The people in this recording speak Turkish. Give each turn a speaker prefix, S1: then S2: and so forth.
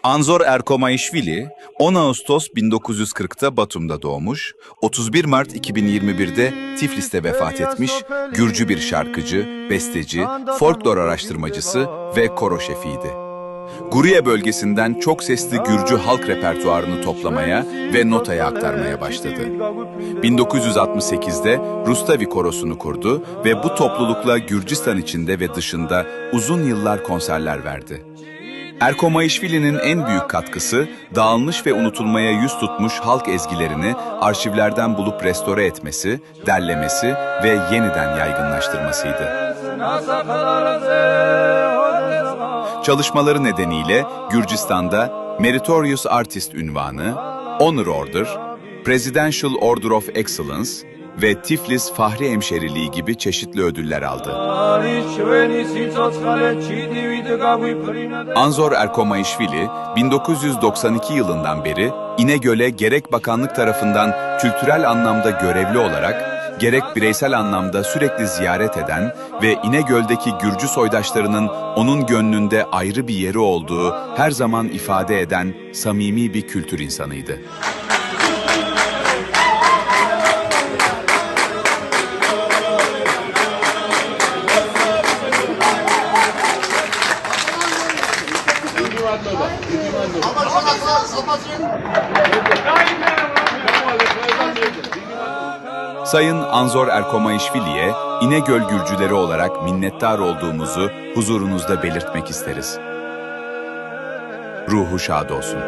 S1: Anzor Erkomayishvili 10 Ağustos 1940'ta Batum'da doğmuş, 31 Mart 2021'de Tiflis'te vefat etmiş Gürcü bir şarkıcı, besteci, folklor araştırmacısı ve koro şefiydi. Guriye bölgesinden çok sesli Gürcü halk repertuarını toplamaya ve notaya aktarmaya başladı. 1968'de Rustavi Korosu'nu kurdu ve bu toplulukla Gürcistan içinde ve dışında uzun yıllar konserler verdi. Erkomayishvili'nin en büyük katkısı, dağılmış ve unutulmaya yüz tutmuş halk ezgilerini arşivlerden bulup restore etmesi, derlemesi ve yeniden yaygınlaştırmasıydı. Çalışmaları nedeniyle Gürcistan'da Meritorious Artist unvanı, Honor Order, Presidential Order of Excellence ve Tiflis Fahri Hemşeriliği gibi çeşitli ödüller aldı. Anzor Erkomayishvili, 1992 yılından beri İnegöl'e gerek bakanlık tarafından kültürel anlamda görevli olarak, gerek bireysel anlamda sürekli ziyaret eden ve İnegöl'deki Gürcü soydaşlarının onun gönlünde ayrı bir yeri olduğu her zaman ifade eden samimi bir kültür insanıydı. Sayın Anzor Erkomayishvili'ye İnegöl Gürcüleri olarak minnettar olduğumuzu huzurunuzda belirtmek isteriz. Ruhu şad olsun.